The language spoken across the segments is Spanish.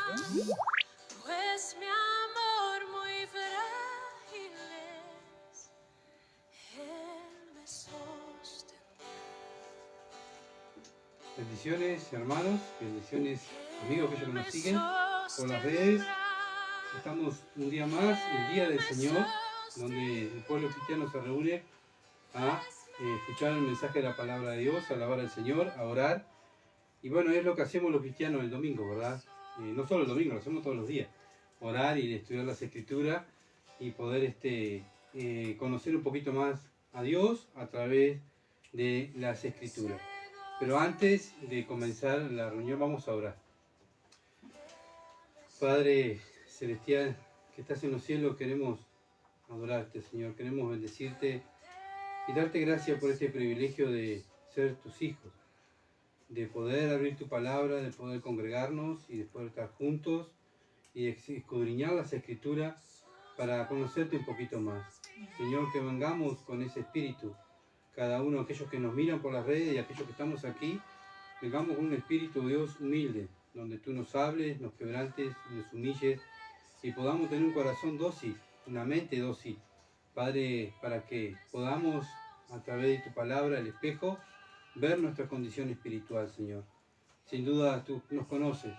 Pues mi amor muy frágil es, Él me sostendrá. Bendiciones, hermanos, bendiciones, amigos que nos siguen por las redes. Estamos un día más, el Día del Señor, donde el pueblo cristiano se reúne a escuchar el mensaje de la palabra de Dios, a alabar al Señor, a orar. Y bueno, es lo que hacemos los cristianos el domingo, ¿verdad? No solo el domingo, lo hacemos todos los días. Orar y estudiar las Escrituras y poder conocer un poquito más a Dios a través de las Escrituras. Pero antes de comenzar la reunión vamos a orar. Padre Celestial, que estás en los cielos, queremos adorarte, Señor. Queremos bendecirte y darte gracias por este privilegio de ser tus hijos, de poder abrir tu palabra, de poder congregarnos y de poder estar juntos y escudriñar las Escrituras para conocerte un poquito más. Señor, que vengamos con ese espíritu, cada uno, aquellos que nos miran por las redes y aquellos que estamos aquí, vengamos con un espíritu, Dios, humilde, donde tú nos hables, nos quebrantes, nos humilles y podamos tener un corazón dócil, una mente dócil, Padre, para que podamos, a través de tu palabra, el espejo, ver nuestra condición espiritual, Señor. Sin duda tú nos conoces,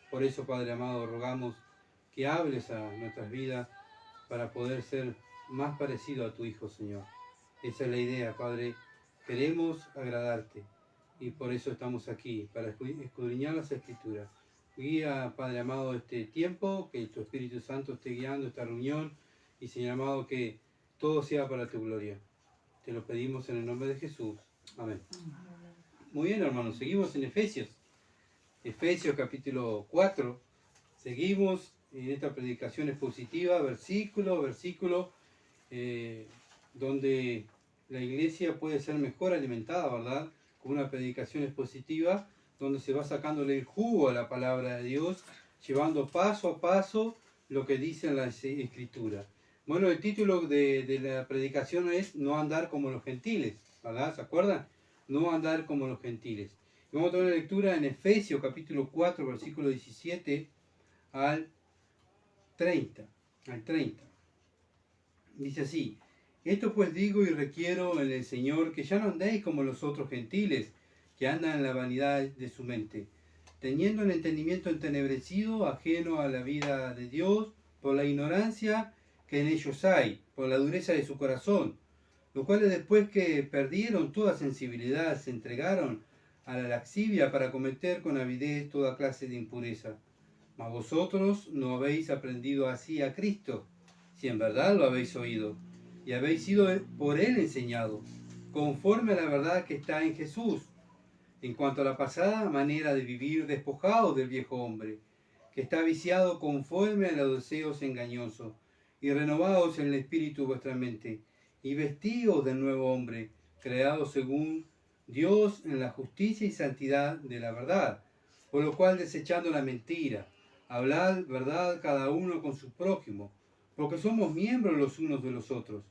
por eso, Padre amado, rogamos que hables a nuestras vidas para poder ser más parecido a tu Hijo, Señor. Esa es la idea, Padre. Queremos agradarte y por eso estamos aquí, para escudriñar las Escrituras. Guía, Padre amado, este tiempo, que tu Espíritu Santo esté guiando esta reunión y, Señor amado, que todo sea para tu gloria. Te lo pedimos en el nombre de Jesús. Amén. Muy bien, hermanos, seguimos en Efesios. Efesios capítulo 4. Seguimos en esta predicación expositiva, versículo a versículo, donde la iglesia puede ser mejor alimentada, ¿verdad? Con una predicación expositiva, donde se va sacándole el jugo a la palabra de Dios, llevando paso a paso lo que dicen las Escrituras. Bueno, el título de la predicación es No andar como los gentiles, ¿verdad? ¿Se acuerdan? No andar como los gentiles. Vamos a tener lectura en Efesios capítulo 4, versículo 17 al 30. Dice así: Esto pues digo y requiero en el Señor, que ya no andéis como los otros gentiles, que andan en la vanidad de su mente, teniendo el entendimiento entenebrecido, ajeno a la vida de Dios, por la ignorancia que en ellos hay, por la dureza de su corazón, los cuales después que perdieron toda sensibilidad, se entregaron a la laxivia para cometer con avidez toda clase de impureza. Mas vosotros no habéis aprendido así a Cristo, si en verdad lo habéis oído, y habéis sido por Él enseñado, conforme a la verdad que está en Jesús, en cuanto a la pasada manera de vivir, despojados del viejo hombre, que está viciado conforme a los deseos engañosos, y renovados en el espíritu de vuestra mente, y vestidos del nuevo hombre, creado según Dios en la justicia y santidad de la verdad, por lo cual, desechando la mentira, hablad verdad cada uno con su prójimo, porque somos miembros los unos de los otros.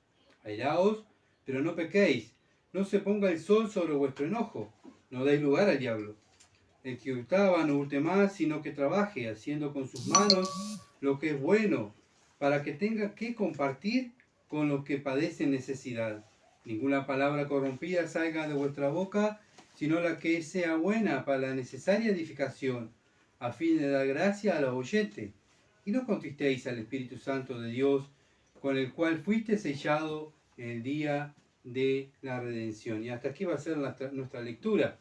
Airaos, pero no pequéis, no se ponga el sol sobre vuestro enojo, no deis lugar al diablo. El que hurtaba no hurte más, sino que trabaje, haciendo con sus manos lo que es bueno, para que tenga que compartir con los que padecen necesidad. Ninguna palabra corrompida salga de vuestra boca, sino la que sea buena para la necesaria edificación, a fin de dar gracia a los oyentes. Y no contristéis al Espíritu Santo de Dios, con el cual fuiste sellado en el día de la redención. Y hasta aquí va a ser nuestra lectura.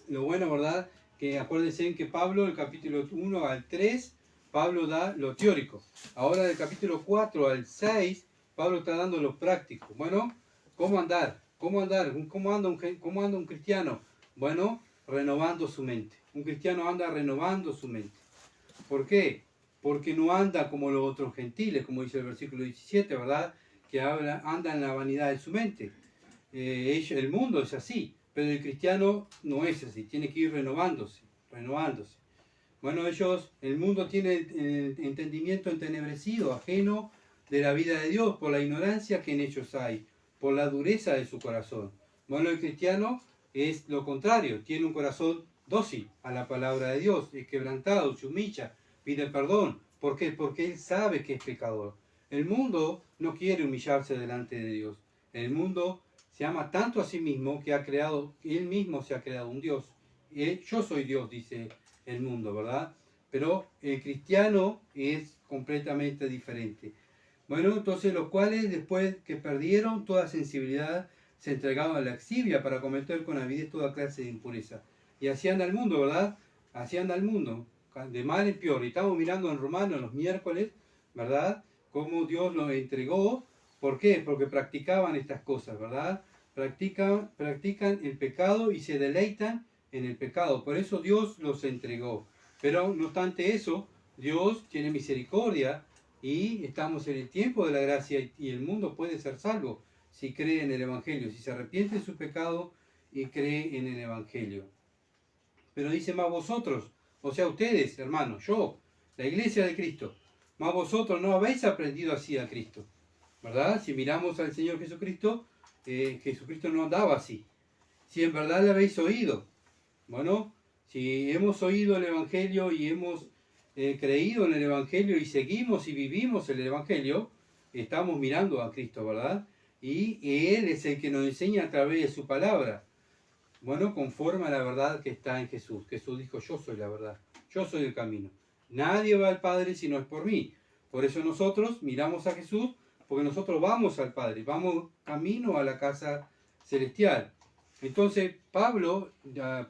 Lo bueno, ¿verdad? Que acuérdense que Pablo, el capítulo 1 al 3, Pablo da lo teórico. Ahora del capítulo 4 al 6, Pablo está dando lo práctico. Bueno, ¿cómo andar? ¿Cómo andar? ¿Cómo anda un cristiano? Bueno, renovando su mente. Un cristiano anda renovando su mente. ¿Por qué? Porque no anda como los otros gentiles, como dice el versículo 17, ¿verdad? Que anda en la vanidad de su mente. El mundo es así, pero el cristiano no es así, tiene que ir renovándose. Bueno, el mundo tiene el entendimiento entenebrecido, ajeno de la vida de Dios, por la ignorancia que en ellos hay, por la dureza de su corazón. Bueno, el cristiano es lo contrario, tiene un corazón dócil a la palabra de Dios, es quebrantado, se humilla, pide perdón. ¿Por qué? Porque él sabe que es pecador. El mundo no quiere humillarse delante de Dios. El mundo se ama tanto a sí mismo que él mismo se ha creado un Dios. Yo soy Dios, dice el mundo, ¿verdad? Pero el cristiano es completamente diferente. Bueno, entonces los cuales después que perdieron toda sensibilidad, se entregaban a la exivia para cometer con avidez toda clase de impureza. Y así anda el mundo, ¿verdad? Así anda el mundo, de mal en peor. Y estamos mirando en Romanos los miércoles, ¿verdad? Cómo Dios los entregó. ¿Por qué? Porque practicaban estas cosas, ¿verdad? Practican el pecado y se deleitan en el pecado. Por eso Dios los entregó. Pero no obstante eso, Dios tiene misericordia y estamos en el tiempo de la gracia y el mundo puede ser salvo si cree en el Evangelio, si se arrepiente de su pecado y cree en el Evangelio. Pero dice más vosotros, o sea ustedes, hermanos, yo, la iglesia de Cristo, más vosotros no habéis aprendido así a Cristo, ¿verdad? Si miramos al Señor Jesucristo, Jesucristo no andaba así. Si en verdad le habéis oído, bueno, si hemos oído el Evangelio y hemos creído en el Evangelio y seguimos y vivimos el Evangelio, estamos mirando a Cristo, ¿verdad? Y Él es el que nos enseña a través de su palabra. Bueno, conforme a la verdad que está en Jesús. Jesús dijo, yo soy la verdad, yo soy el camino. Nadie va al Padre si no es por mí. Por eso nosotros miramos a Jesús, porque nosotros vamos al Padre, vamos camino a la casa celestial. Entonces Pablo,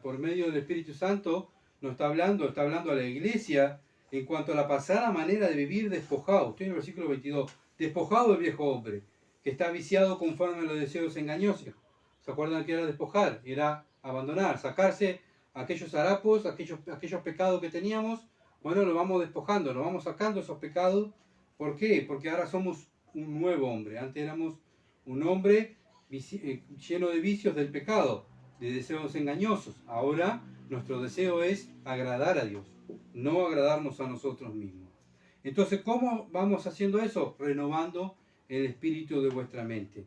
por medio del Espíritu Santo, nos está hablando a la iglesia en cuanto a la pasada manera de vivir despojado. Estoy en el versículo 22. Despojado del viejo hombre, que está viciado conforme a los deseos engañosos. ¿Se acuerdan que era despojar? Era abandonar, sacarse aquellos harapos, aquellos pecados que teníamos. Bueno, lo vamos despojando, lo vamos sacando esos pecados. ¿Por qué? Porque ahora somos un nuevo hombre. Antes éramos un hombre lleno de vicios del pecado, de deseos engañosos. Ahora nuestro deseo es agradar a Dios, no agradarnos a nosotros mismos. Entonces, ¿cómo vamos haciendo eso? Renovando el espíritu de vuestra mente.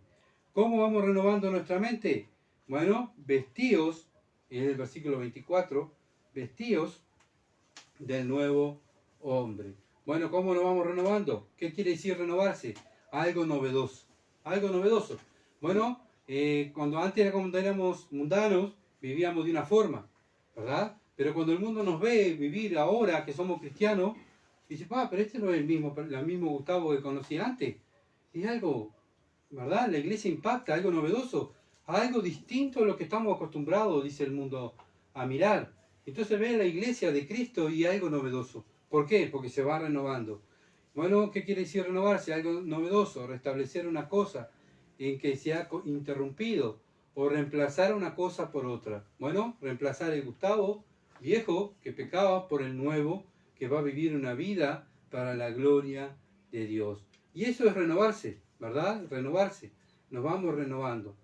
¿Cómo vamos renovando nuestra mente? Bueno, vestíos, en el versículo 24, vestíos del nuevo hombre. Bueno, ¿cómo nos vamos renovando? ¿Qué quiere decir renovarse? Algo novedoso. Algo novedoso. Bueno, cuando éramos mundanos, vivíamos de una forma, ¿verdad? Pero cuando el mundo nos ve vivir ahora que somos cristianos, dice, pero este no es el mismo Gustavo que conocí antes. Es algo, ¿verdad? La iglesia impacta, algo novedoso, algo distinto a lo que estamos acostumbrados, dice el mundo, a mirar. Entonces ve la iglesia de Cristo y algo novedoso. ¿Por qué? Porque se va renovando. Bueno, ¿qué quiere decir renovarse? Algo novedoso, restablecer una cosa en que se ha interrumpido o reemplazar una cosa por otra. Bueno, reemplazar el Gustavo viejo que pecaba por el nuevo que va a vivir una vida para la gloria de Dios. Y eso es renovarse, ¿verdad? Renovarse. Nos vamos renovando.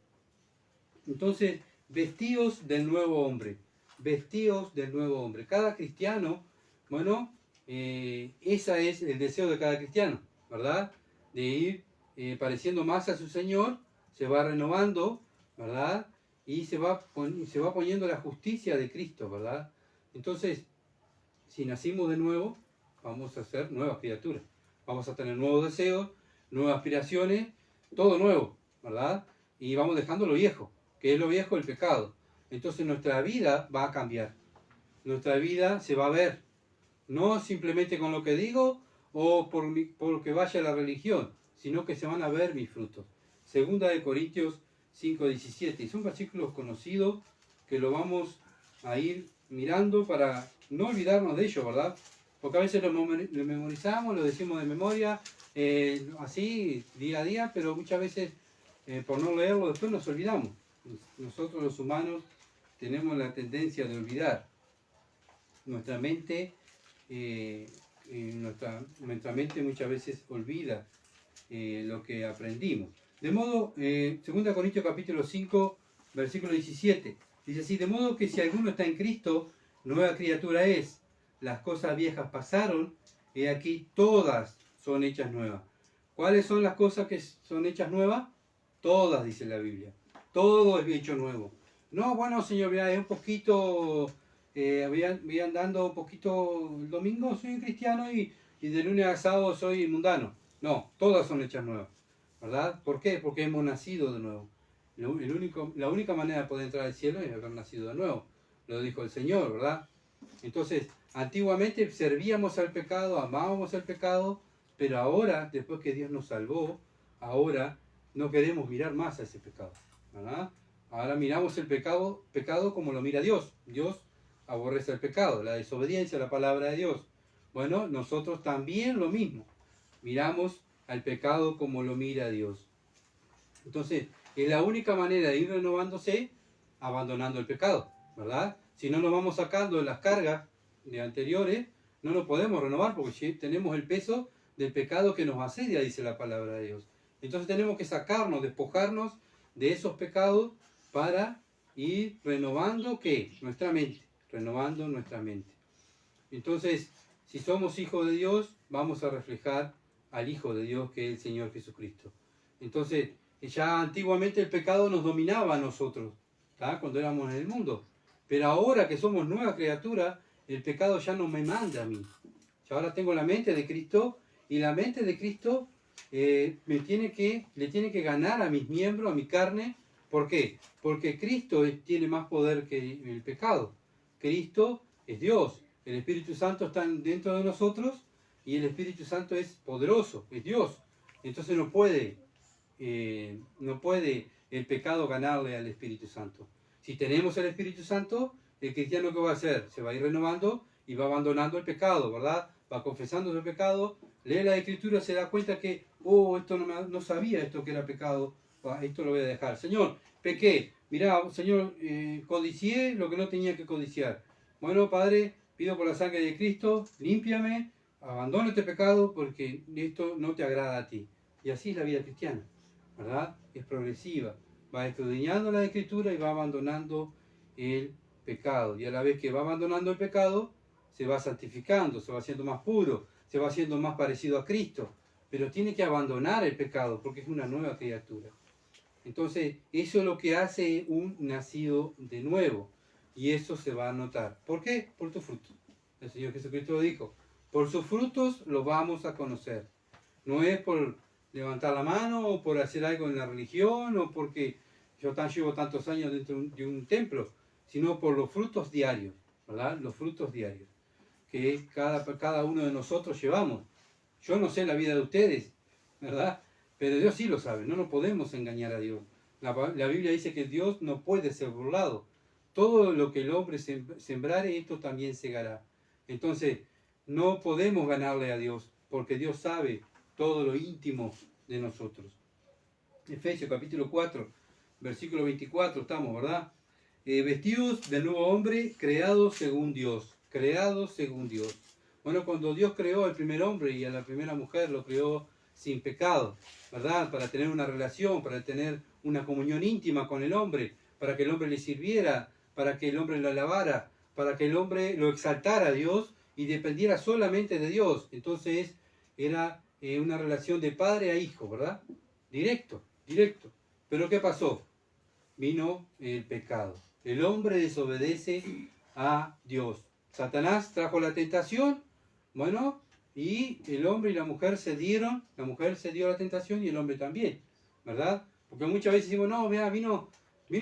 Entonces, vestíos del nuevo hombre. Vestíos del nuevo hombre. Cada cristiano, bueno, ese es el deseo de cada cristiano, ¿verdad? De ir pareciendo más a su Señor, se va renovando, ¿verdad? Y se va poniendo la justicia de Cristo, ¿verdad? Entonces, si nacimos de nuevo, vamos a ser nuevas criaturas. Vamos a tener nuevos deseos, nuevas aspiraciones, todo nuevo, ¿verdad? Y vamos dejando lo viejo, que es lo viejo, el pecado. Entonces nuestra vida va a cambiar. Nuestra vida se va a ver, no simplemente con lo que digo o por lo que vaya a la religión, sino que se van a ver mis frutos. Segunda de Corintios 5:17. Y son versículos conocidos que lo vamos a ir mirando para no olvidarnos de ellos, ¿verdad? Porque a veces lo memorizamos, lo decimos de memoria, así, día a día, pero muchas veces por no leerlo después nos olvidamos. Nosotros los humanos tenemos la tendencia de olvidar. Nuestra mente, nuestra mente muchas veces olvida lo que aprendimos. De modo, 2 Corintios capítulo 5, versículo 17, dice así, de modo que si alguno está en Cristo, nueva criatura es. Las cosas viejas pasaron, y aquí todas son hechas nuevas. ¿Cuáles son las cosas que son hechas nuevas? Todas, dice la Biblia. Todo es hecho nuevo. No, bueno, Señor, mira, es un poquito voy andando un poquito el domingo, soy un cristiano y de lunes a sábado soy mundano. No, todas son hechas nuevas, ¿verdad? ¿Por qué? Porque hemos nacido de nuevo. La única manera de poder entrar al cielo es haber nacido de nuevo, lo dijo el Señor, ¿verdad? Entonces, antiguamente servíamos al pecado, amábamos el pecado, pero ahora, después que Dios nos salvó, ahora no queremos mirar más a ese pecado, ¿verdad? Ahora miramos el pecado como lo mira Dios. Dios aborrece el pecado, la desobediencia a la palabra de Dios. Bueno, nosotros también lo mismo. Miramos al pecado como lo mira Dios. Entonces, es la única manera de ir renovándose abandonando el pecado, ¿verdad? Si no nos vamos sacando las cargas de anteriores, no nos podemos renovar porque tenemos el peso del pecado que nos asedia, dice la palabra de Dios. Entonces tenemos que sacarnos, despojarnos de esos pecados para ir renovando, ¿qué? Nuestra mente, renovando nuestra mente. Entonces, si somos hijos de Dios, vamos a reflejar al Hijo de Dios, que es el Señor Jesucristo. Entonces, ya antiguamente el pecado nos dominaba a nosotros, ¿tá? Cuando éramos en el mundo. Pero ahora que somos nueva criatura, el pecado ya no me manda a mí. Yo ahora tengo la mente de Cristo y la mente de Cristo le tiene que ganar a mis miembros, a mi carne. ¿Por qué? Porque Cristo tiene más poder que el pecado. Cristo es Dios. El Espíritu Santo está dentro de nosotros y el Espíritu Santo es poderoso, es Dios. Entonces no puede el pecado ganarle al Espíritu Santo. Si tenemos el Espíritu Santo, el cristiano ¿qué va a hacer? Se va a ir renovando y va abandonando el pecado, ¿verdad? Va confesando su pecado, lee la Escritura, se da cuenta que, esto no sabía esto que era pecado, esto lo voy a dejar. Señor, pequé, mirá, Señor, codicié lo que no tenía que codiciar. Bueno, Padre, pido por la sangre de Cristo, límpiame, abandono este pecado porque esto no te agrada a ti. Y así es la vida cristiana, ¿verdad? Es progresiva. Va escudriñando la Escritura y va abandonando el pecado. Y a la vez que va abandonando el pecado, se va santificando, se va haciendo más puro, se va haciendo más parecido a Cristo. Pero tiene que abandonar el pecado porque es una nueva criatura. Entonces, eso es lo que hace un nacido de nuevo. Y eso se va a notar. ¿Por qué? Por tus frutos. El Señor Jesucristo lo dijo. Por sus frutos los vamos a conocer. No es por levantar la mano o por hacer algo en la religión o porque yo llevo tantos años dentro de un templo, sino por los frutos diarios, ¿verdad? Los frutos diarios que cada uno de nosotros llevamos. Yo no sé la vida de ustedes, ¿verdad? Pero Dios sí lo sabe, no nos podemos engañar a Dios. La Biblia dice que Dios no puede ser burlado. Todo lo que el hombre sembrare, esto también segará. Entonces, no podemos ganarle a Dios, porque Dios sabe todo lo íntimo de nosotros. Efesios capítulo 4, versículo 24, estamos, ¿verdad? Vestidos del nuevo hombre, creados según Dios. Creados según Dios. Bueno, cuando Dios creó al primer hombre y a la primera mujer, lo creó sin pecado, ¿verdad? Para tener una relación, para tener una comunión íntima con el hombre, para que el hombre le sirviera, para que el hombre lo alabara, para que el hombre lo exaltara a Dios y dependiera solamente de Dios. Entonces era una relación de padre a hijo, ¿verdad? Directo, directo. Pero ¿qué pasó? Vino el pecado. El hombre desobedece a Dios. Satanás trajo la tentación, bueno, y el hombre y la mujer cedieron, la mujer cedió a la tentación y el hombre también, ¿verdad? Porque muchas veces decimos, no, mira, vino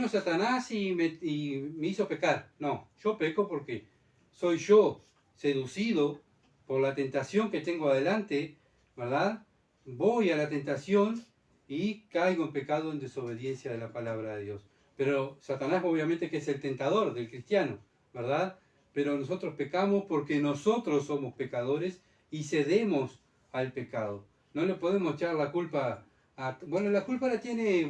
Satanás y me hizo pecar. No, yo peco porque soy yo seducido por la tentación que tengo adelante, ¿verdad? Voy a la tentación y caigo en pecado, en desobediencia de la palabra de Dios. Pero Satanás obviamente que es el tentador del cristiano, ¿verdad? Pero nosotros pecamos porque nosotros somos pecadores y cedemos al pecado. No le podemos echar la culpa bueno, la culpa la tiene,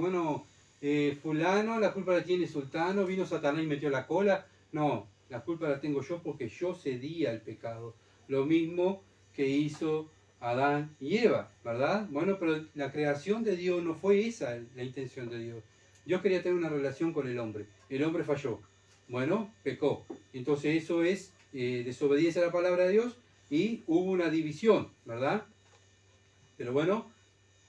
fulano, la culpa la tiene sultano, vino Satanás y metió la cola. No, la culpa la tengo yo porque yo cedí al pecado. Lo mismo que hizo Adán y Eva, ¿verdad? Bueno, pero la creación de Dios no fue esa la intención de Dios. Dios quería tener una relación con el hombre. El hombre falló. Bueno, pecó. Entonces eso es desobediencia a la palabra de Dios y hubo una división, ¿verdad? Pero bueno,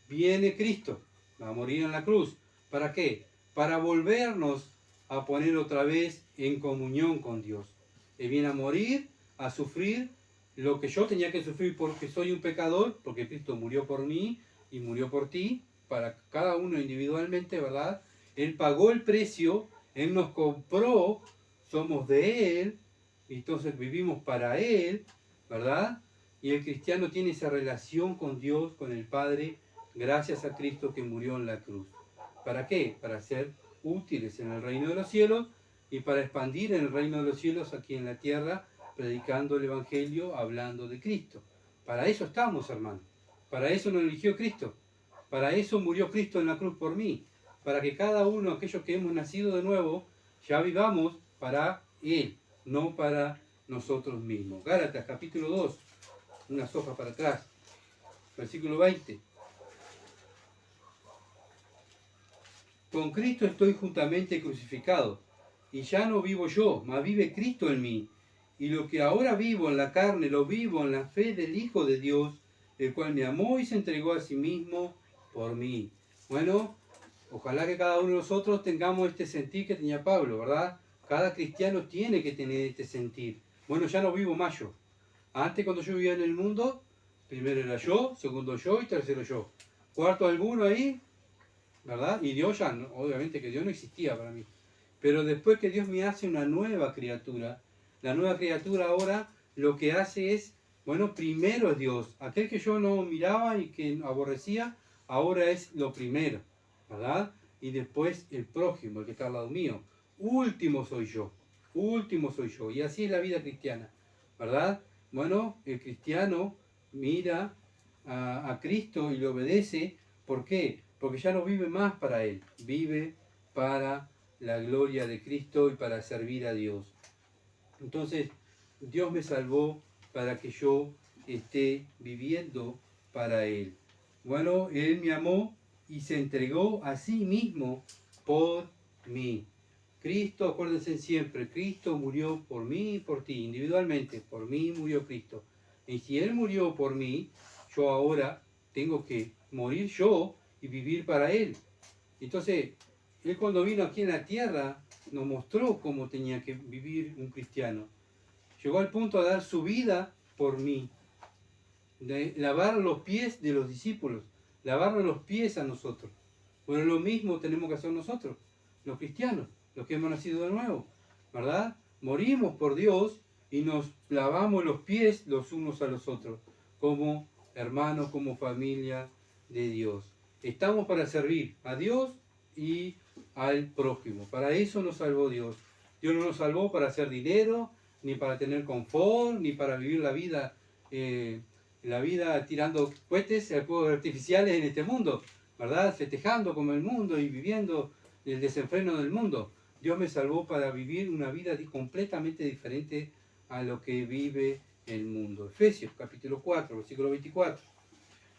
viene Cristo, va a morir en la cruz. ¿Para qué? Para volvernos a poner otra vez en comunión con Dios. Él viene a morir, a sufrir lo que yo tenía que sufrir porque soy un pecador, porque Cristo murió por mí y murió por ti, para cada uno individualmente, ¿verdad? Él pagó el precio, Él nos compró, somos de Él, entonces vivimos para Él, ¿verdad? Y el cristiano tiene esa relación con Dios, con el Padre, gracias a Cristo que murió en la cruz. ¿Para qué? Para ser útiles en el reino de los cielos y para expandir en el reino de los cielos aquí en la tierra, predicando el Evangelio, hablando de Cristo. Para eso estamos, hermanos. Para eso nos eligió Cristo. Para eso murió Cristo en la cruz por mí. Para que cada uno, aquellos que hemos nacido de nuevo, ya vivamos para Él, no para nosotros mismos. Gálatas, capítulo 2, una soja para atrás, versículo 20. Con Cristo estoy juntamente crucificado, y ya no vivo yo, mas vive Cristo en mí. Y lo que ahora vivo en la carne, lo vivo en la fe del Hijo de Dios, el cual me amó y se entregó a sí mismo por mí. Bueno, ojalá que cada uno de nosotros tengamos este sentir que tenía Pablo, ¿verdad? Cada cristiano tiene que tener este sentir. Bueno, ya no vivo más yo. Antes, cuando yo vivía en el mundo, primero era yo, segundo yo y tercero yo. Cuarto alguno ahí, ¿verdad? Y Dios ya, obviamente que Dios no existía para mí. Pero después que Dios me hace una nueva criatura, la nueva criatura ahora lo que hace es, bueno, primero es Dios. Aquel que yo no miraba y que aborrecía, ahora es lo primero, ¿verdad? Y después el prójimo, el que está al lado mío. Último soy yo, último soy yo. Y así es la vida cristiana, ¿verdad? Bueno, el cristiano mira a Cristo y le obedece. ¿Por qué? Porque ya no vive más para Él, vive para la gloria de Cristo y para servir a Dios. Entonces, Dios me salvó para que yo esté viviendo para Él. Bueno, Él me amó y se entregó a sí mismo por mí. Cristo, acuérdense siempre, Cristo murió por mí y por ti, individualmente, por mí murió Cristo. Y si Él murió por mí, yo ahora tengo que morir yo y vivir para Él. Entonces, Él cuando vino aquí en la tierra, nos mostró cómo tenía que vivir un cristiano. Llegó al punto de dar su vida por mí, de lavar los pies de los discípulos, lavarnos los pies a nosotros. Bueno, lo mismo tenemos que hacer nosotros, los cristianos, los que hemos nacido de nuevo, ¿verdad? Morimos por Dios y nos lavamos los pies los unos a los otros, como hermanos, como familia de Dios. Estamos para servir a Dios y al prójimo. Para eso nos salvó Dios. Dios no nos salvó para hacer dinero, ni para tener confort, ni para vivir la vida tirando cohetes, fuegos artificiales en este mundo, ¿verdad? Festejando como el mundo y viviendo el desenfreno del mundo. Dios me salvó para vivir una vida completamente diferente a lo que vive el mundo. Efesios capítulo 4, versículo 24.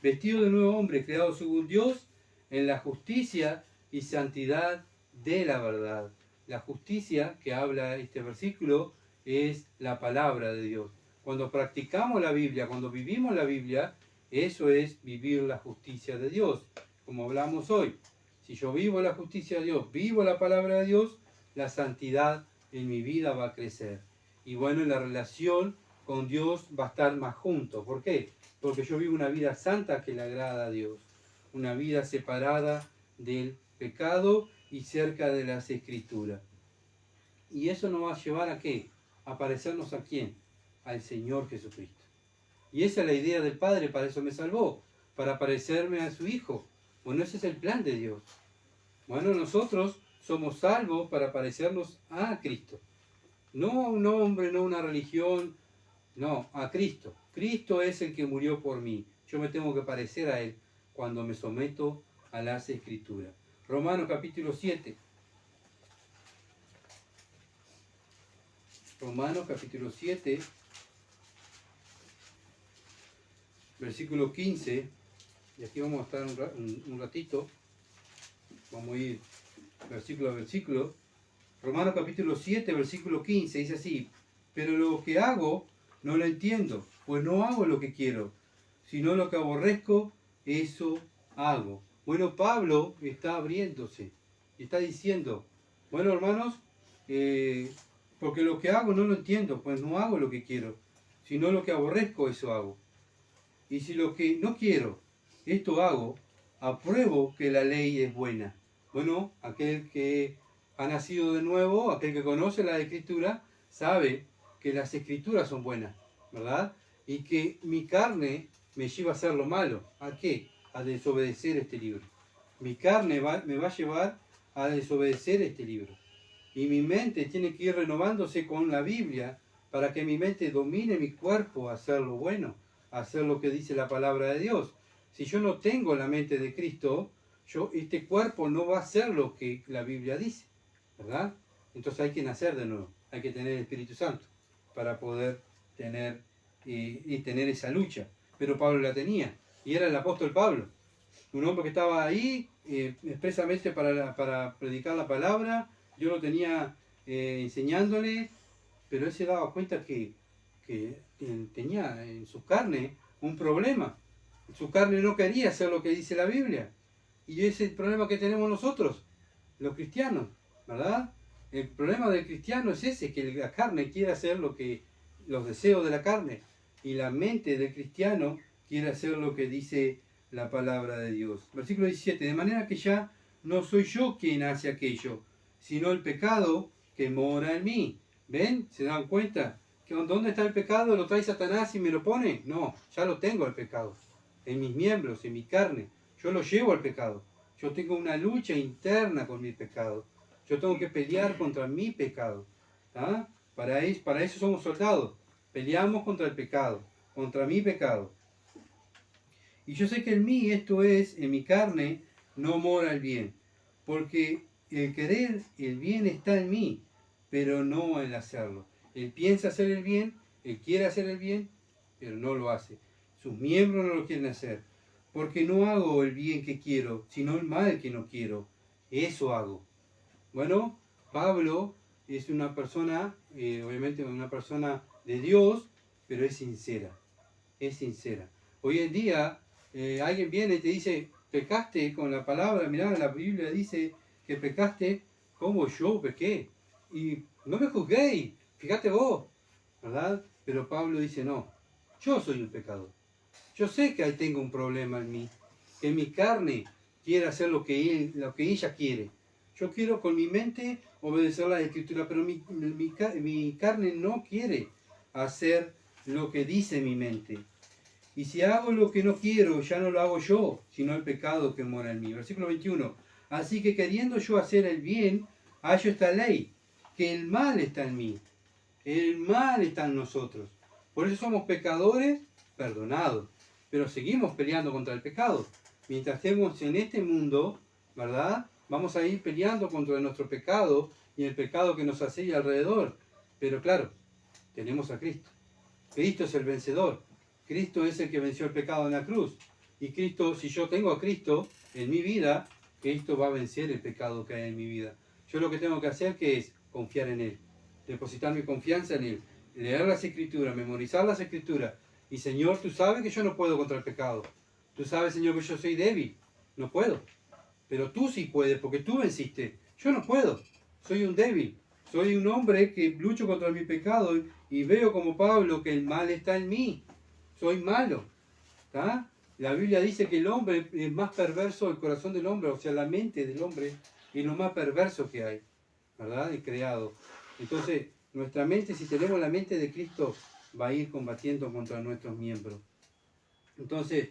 Vestido de nuevo hombre, creado según Dios, en la justicia y santidad de la verdad. La justicia que habla este versículo es la palabra de Dios. Cuando practicamos la Biblia, cuando vivimos la Biblia, eso es vivir la justicia de Dios, como hablamos hoy. Si yo vivo la justicia de Dios, vivo la palabra de Dios, la santidad en mi vida va a crecer. Y bueno, la relación con Dios va a estar más junto. ¿Por qué? Porque yo vivo una vida santa que le agrada a Dios. Una vida separada del pecado y cerca de las Escrituras. ¿Y eso nos va a llevar a qué? A parecernos a quién? Al Señor Jesucristo. Y esa es la idea del Padre, para eso me salvó, para parecerme a su Hijo. Bueno, ese es el plan de Dios. Bueno, nosotros somos salvos para parecernos a Cristo. No a un hombre, no a una religión, no, a Cristo. Cristo es el que murió por mí. Yo me tengo que parecer a Él cuando me someto a las Escrituras. Romanos capítulo 7. Romanos capítulo 7, versículo 15. Y aquí vamos a estar un ratito. Vamos a ir versículo a versículo. Romanos capítulo 7, versículo 15. Dice así: pero lo que hago no lo entiendo, pues no hago lo que quiero, sino lo que aborrezco, eso hago. Bueno, Pablo está abriéndose y está diciendo, bueno, hermanos, porque lo que hago no lo entiendo, pues no hago lo que quiero, sino lo que aborrezco, eso hago. Y si lo que no quiero, esto hago, apruebo que la ley es buena. Bueno, aquel que ha nacido de nuevo, aquel que conoce la Escritura, sabe que las Escrituras son buenas, ¿verdad? Y que mi carne me lleva a hacer lo malo. ¿A qué? A desobedecer este libro. Mi carne me va a llevar a desobedecer este libro. Y mi mente tiene que ir renovándose con la Biblia para que mi mente domine mi cuerpo a hacer lo bueno, a hacer lo que dice la palabra de Dios. Si yo no tengo la mente de Cristo, este cuerpo no va a hacer lo que la Biblia dice, ¿verdad? Entonces hay que nacer de nuevo, hay que tener el Espíritu Santo para poder tener, tener esa lucha. Pero Pablo la tenía, y era el apóstol Pablo, un hombre que estaba ahí expresamente para predicar la palabra. Yo lo tenía enseñándole, pero él se daba cuenta que tenía en su carne un problema. Su carne no quería hacer lo que dice la Biblia. Y ese es el problema que tenemos nosotros, los cristianos, ¿verdad? El problema del cristiano es ese, que la carne quiere hacer los deseos de la carne. Y la mente del cristiano quiere hacer lo que dice la palabra de Dios. Versículo 17, de manera que ya no soy yo quien hace aquello, sino el pecado que mora en mí. ¿Ven? ¿Se dan cuenta? ¿Dónde está el pecado? ¿Lo trae Satanás y me lo pone? No, ya lo tengo el pecado. En mis miembros, en mi carne. Yo lo llevo al pecado. Yo tengo una lucha interna con mi pecado. Yo tengo que pelear contra mi pecado. ¿Ah? Para eso somos soldados. Peleamos contra el pecado, contra mi pecado. Y yo sé que en mí, esto es, en mi carne, no mora el bien. Porque el querer el bien está en mí, pero no el hacerlo. Él piensa hacer el bien, él quiere hacer el bien, pero no lo hace. Sus miembros no lo quieren hacer. Porque no hago el bien que quiero, sino el mal que no quiero. Eso hago. Bueno, Pablo es una persona, obviamente una persona de Dios, pero es sincera. Es sincera. Hoy en día, alguien viene y te dice, pecaste con la palabra, mirá, la Biblia dice que pecaste como yo pequé. Y no me juzguéis, fíjate vos, ¿verdad? Pero Pablo dice, no, yo soy el pecador. Yo sé que ahí tengo un problema en mí, que mi carne quiere hacer lo que ella quiere. Yo quiero con mi mente obedecer la Escritura, pero mi carne no quiere hacer lo que dice mi mente. Y si hago lo que no quiero, ya no lo hago yo, sino el pecado que mora en mí. Versículo 21. Así que queriendo yo hacer el bien, hallo esta ley, que el mal está en mí. El mal está en nosotros. Por eso somos pecadores perdonados. Pero seguimos peleando contra el pecado. Mientras estemos en este mundo, ¿verdad? Vamos a ir peleando contra nuestro pecado y el pecado que nos hace alrededor. Pero claro, tenemos a Cristo. Cristo es el vencedor. Cristo es el que venció el pecado en la cruz. Y Cristo, si yo tengo a Cristo en mi vida, Cristo va a vencer el pecado que hay en mi vida. Yo lo que tengo que hacer que es confiar en Él, depositar mi confianza en Él, leer las Escrituras, memorizar las Escrituras. Y Señor, tú sabes que yo no puedo contra el pecado. Tú sabes, Señor, que yo soy débil. No puedo. Pero tú sí puedes, porque tú venciste. Yo no puedo. Soy un débil. Soy un hombre que lucho contra mi pecado y veo como Pablo que el mal está en mí. Soy malo. ¿Tá? La Biblia dice que el hombre es más perverso, el corazón del hombre, o sea, la mente del hombre es lo más perverso que hay, ¿verdad? Y creado. Entonces, nuestra mente, si tenemos la mente de Cristo, va a ir combatiendo contra nuestros miembros. Entonces,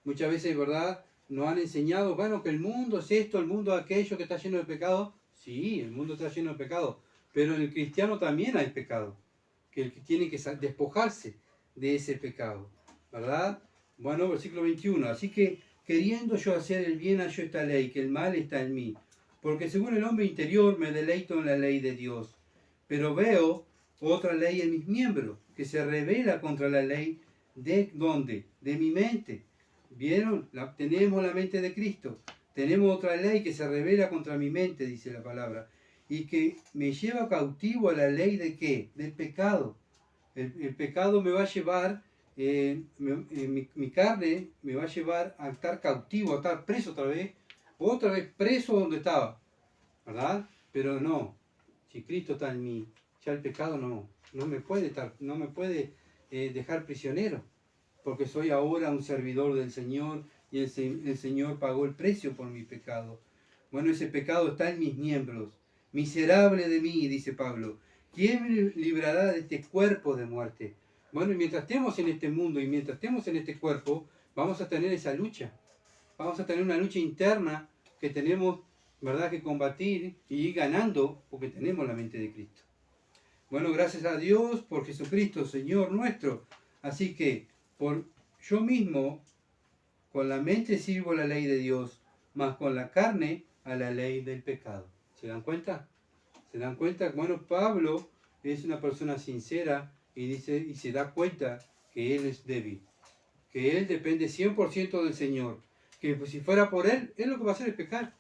muchas veces, ¿verdad? Nos han enseñado, bueno, que el mundo es esto, el mundo es aquello que está lleno de pecado. Sí, el mundo está lleno de pecado, pero en el cristiano también hay pecado, que el que tiene que despojarse de ese pecado, ¿verdad? Bueno, versículo 21. Así que, queriendo yo hacer el bien, hallo esta ley, que el mal está en mí. Porque según el hombre interior me deleito en la ley de Dios. Pero veo otra ley en mis miembros, que se revela contra la ley de ¿dónde? De mi mente. ¿Vieron? Tenemos la mente de Cristo. Tenemos otra ley que se revela contra mi mente, dice la palabra. Y que me lleva cautivo a la ley de ¿qué? Del pecado. El pecado me va a llevar, mi carne me va a llevar a estar cautivo, a estar preso otra vez preso donde estaba, ¿verdad? Pero no, si Cristo está en mí, ya el pecado no me puede, dejar prisionero, porque soy ahora un servidor del Señor y el Señor pagó el precio por mi pecado. Bueno, ese pecado está en mis miembros. Miserable de mí, dice Pablo. ¿Quién me librará de este cuerpo de muerte? Bueno, y mientras estemos en este mundo y mientras estemos en este cuerpo, vamos a tener esa lucha. Vamos a tener una lucha interna que tenemos, ¿verdad?, que combatir y ir ganando porque tenemos la mente de Cristo. Bueno, gracias a Dios por Jesucristo, Señor nuestro. Así que yo mismo, con la mente sirvo la ley de Dios, mas con la carne a la ley del pecado. ¿Se dan cuenta? ¿Se dan cuenta? Bueno, Pablo es una persona sincera y dice y se da cuenta que él es débil, que él depende 100% del Señor, que pues, si fuera por él lo que va a hacer es pecar.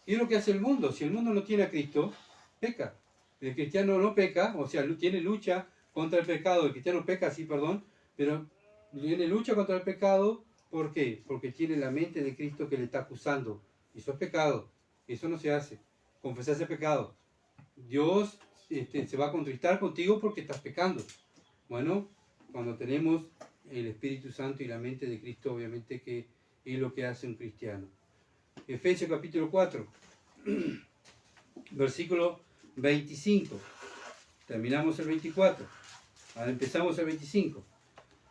Y es lo que hace el mundo. Si el mundo no tiene a Cristo, peca. El cristiano no peca, o sea, tiene lucha contra el pecado. El cristiano peca, sí, perdón, pero tiene lucha contra el pecado. ¿Por qué? Porque tiene la mente de Cristo que le está acusando. Y eso es pecado. Eso no se hace. Confesar ese pecado. Dios se va a contristar contigo porque estás pecando. Bueno, cuando tenemos el Espíritu Santo y la mente de Cristo, obviamente que es lo que hace un cristiano. Efesios capítulo 4, versículo 25. Terminamos el 24. Ahora empezamos el 25.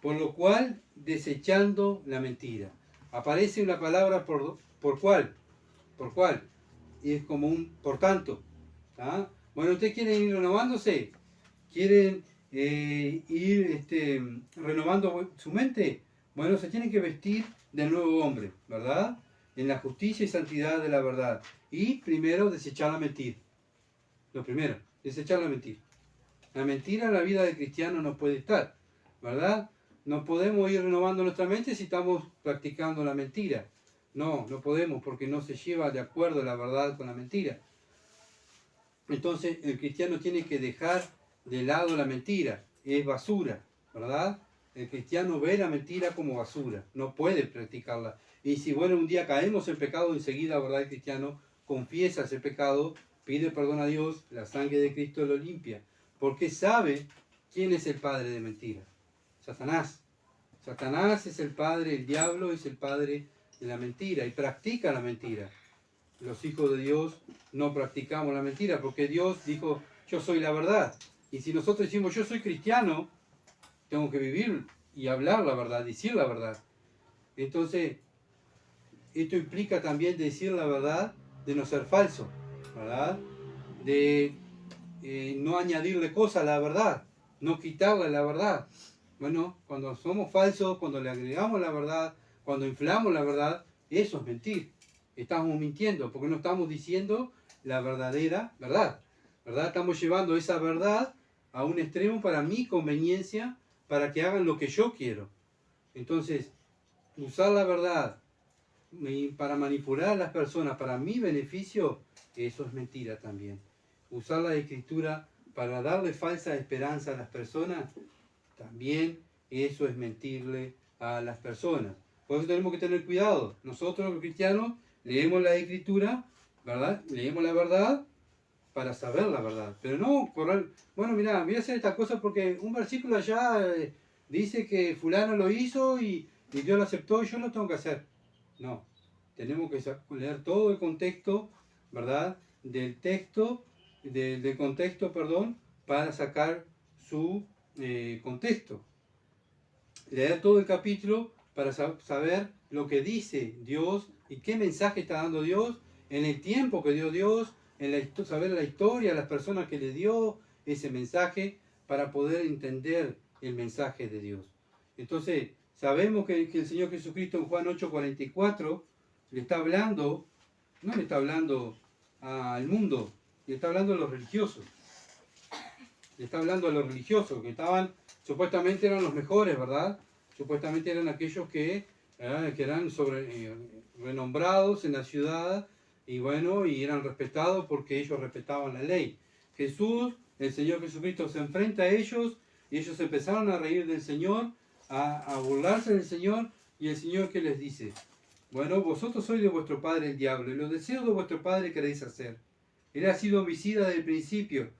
Por lo cual, desechando la mentira. Aparece una palabra por cuál. ¿Por cuál? Y es como un por tanto. ¿Ah? Bueno, ¿ustedes quieren ir renovándose? ¿Quieren ir renovando su mente? Bueno, se tienen que vestir del nuevo hombre, ¿verdad? En la justicia y santidad de la verdad. Y primero, desechar la mentira. Lo primero, desechar la mentira. La mentira en la vida del cristiano no puede estar, ¿verdad? No podemos ir renovando nuestra mente si estamos practicando la mentira. No podemos porque no se lleva de acuerdo la verdad con la mentira. Entonces el cristiano tiene que dejar de lado la mentira. Es basura, ¿verdad? El cristiano ve la mentira como basura. No puede practicarla. Y si, bueno, un día caemos en pecado, enseguida, ¿verdad? El cristiano confiesa ese pecado, pide perdón a Dios, la sangre de Cristo lo limpia. Porque sabe quién es el padre de mentira. Satanás. Satanás es el padre, el diablo es el padre de la mentira y practica la mentira. Los hijos de Dios no practicamos la mentira porque Dios dijo, yo soy la verdad. Y si nosotros decimos, yo soy cristiano, tengo que vivir y hablar la verdad, decir la verdad. Entonces, esto implica también decir la verdad, de no ser falso, ¿verdad? De no añadirle cosas a la verdad, no quitarle la verdad. Bueno, cuando somos falsos, cuando le agregamos la verdad, cuando inflamos la verdad, eso es mentir. Estamos mintiendo, porque no estamos diciendo la verdadera verdad. ¿Verdad? Estamos llevando esa verdad a un extremo para mi conveniencia, para que hagan lo que yo quiero. Entonces, usar la verdad para manipular a las personas, para mi beneficio, eso es mentira también. Usar la escritura para darle falsa esperanza a las personas, también eso es mentirle a las personas. Por eso tenemos que tener cuidado. Nosotros los cristianos leemos la escritura, ¿verdad? Leemos la verdad para saber la verdad. Pero no correr, bueno, mira, voy a hacer esta cosa porque un versículo allá dice que fulano lo hizo y Dios lo aceptó y yo lo tengo que hacer. No, tenemos que leer todo el contexto, ¿verdad? Del texto, del contexto, perdón, para sacar su contexto. Leer todo el capítulo para saber lo que dice Dios y qué mensaje está dando Dios en el tiempo que dio Dios, saber la historia, las personas que le dio ese mensaje para poder entender el mensaje de Dios. Entonces, sabemos que el Señor Jesucristo en Juan 8:44 le está hablando, no le está hablando al mundo, le está hablando a los religiosos. Le está hablando a los religiosos, que supuestamente eran los mejores, ¿verdad? Supuestamente eran aquellos que eran renombrados en la ciudad y bueno, y eran respetados porque ellos respetaban la ley. Jesús, el Señor Jesucristo, se enfrenta a ellos y ellos empezaron a reír del Señor, a burlarse del Señor, y el Señor, ¿qué les dice? Bueno, vosotros sois de vuestro padre el diablo y los deseos de vuestro padre queréis hacer. Él ha sido homicida desde el principio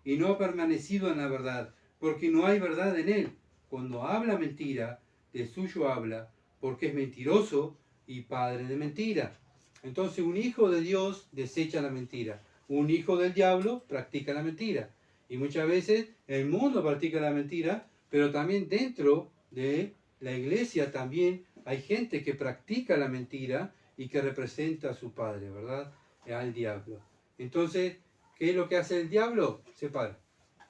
y no ha permanecido en la verdad, porque no hay verdad en él. Cuando habla mentira, de suyo habla, porque es mentiroso y padre de mentira. Entonces un hijo de Dios desecha la mentira. Un hijo del diablo practica la mentira. Y muchas veces el mundo practica la mentira, pero también dentro de la iglesia también hay gente que practica la mentira y que representa a su padre, ¿verdad? Al diablo. Entonces, ¿qué es lo que hace el diablo? Separa.